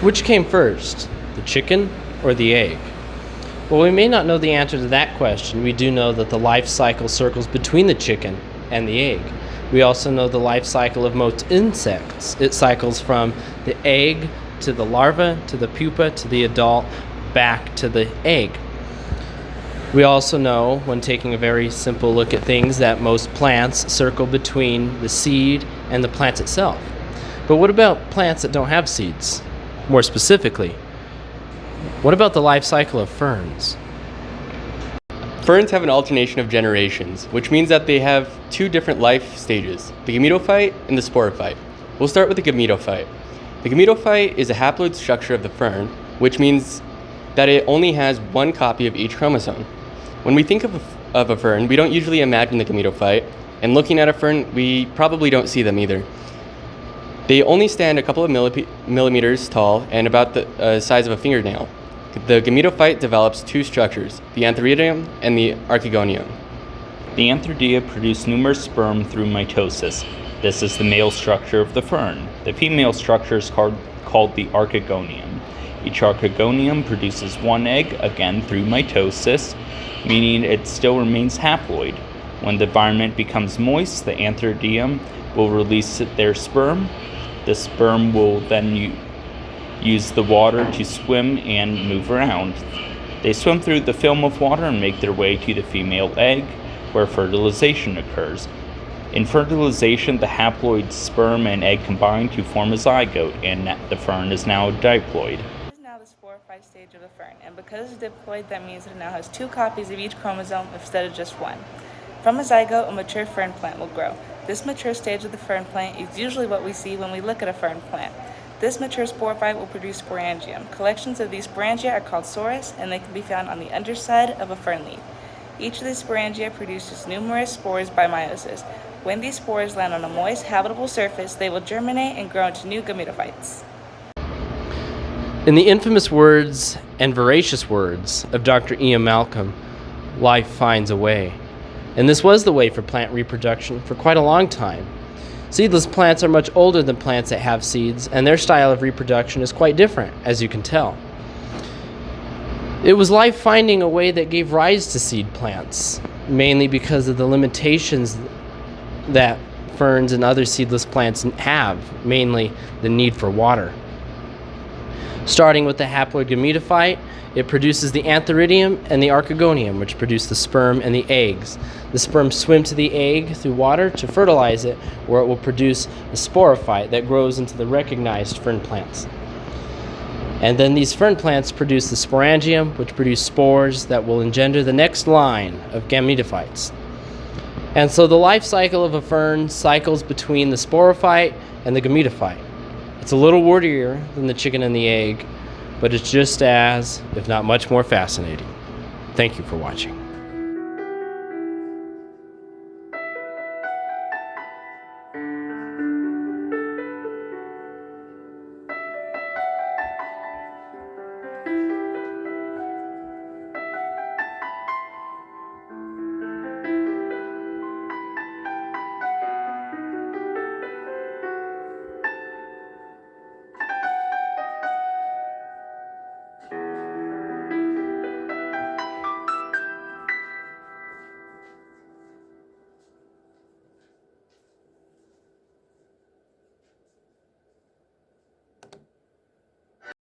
Which came first, the chicken or the egg? Well, we may not know the answer to that question. We do know that the life cycle circles between the chicken and the egg. We also know the life cycle of most insects. It cycles from the egg to the larva, to the pupa, to the adult, back to the egg. We also know, when taking a very simple look at things, that most plants circle between the seed and the plant itself. But what about plants that don't have seeds? More specifically, what about the life cycle of ferns? Ferns have an alternation of generations, which means that they have two different life stages, the gametophyte and the sporophyte. We'll start with the gametophyte. The gametophyte is a haploid structure of the fern, which means that it only has one copy of each chromosome. When we think of a fern, we don't usually imagine the gametophyte, and looking at a fern, we probably don't see them either. They only stand a couple of millimeters tall and about the size of a fingernail. The gametophyte develops two structures, the antheridium and the archegonium. The antheridia produce numerous sperm through mitosis. This is the male structure of the fern. The female structure is called the archegonium. Each archegonium produces one egg, again through mitosis, meaning it still remains haploid. When the environment becomes moist, the antheridium will release their sperm. The sperm will then use the water to swim and move around. They swim through the film of water and make their way to the female egg, where fertilization occurs. In fertilization, the haploid sperm and egg combine to form a zygote, and the fern is now diploid. This is now the sporophyte stage of the fern, and because it's diploid, that means it now has two copies of each chromosome instead of just one. From a zygote, a mature fern plant will grow. This mature stage of the fern plant is usually what we see when we look at a fern plant. This mature sporophyte will produce sporangium. Collections of these sporangia are called sorus, and they can be found on the underside of a fern leaf. Each of these sporangia produces numerous spores by meiosis. When these spores land on a moist, habitable surface, they will germinate and grow into new gametophytes. In the infamous words and veracious words of Dr. Ian Malcolm, life finds a way. And this was the way for plant reproduction for quite a long time. Seedless plants are much older than plants that have seeds, and their style of reproduction is quite different, as you can tell. It was life finding a way that gave rise to seed plants, mainly because of the limitations that ferns and other seedless plants have, mainly the need for water. Starting with the haploid gametophyte, it produces the antheridium and the archegonium, which produce the sperm and the eggs. The sperm swim to the egg through water to fertilize it, where it will produce a sporophyte that grows into the recognized fern plants. And then these fern plants produce the sporangium, which produce spores that will engender the next line of gametophytes. And so the life cycle of a fern cycles between the sporophyte and the gametophyte. It's a little wordier than the chicken and the egg, but it's just as, if not much more fascinating. Thank you for watching.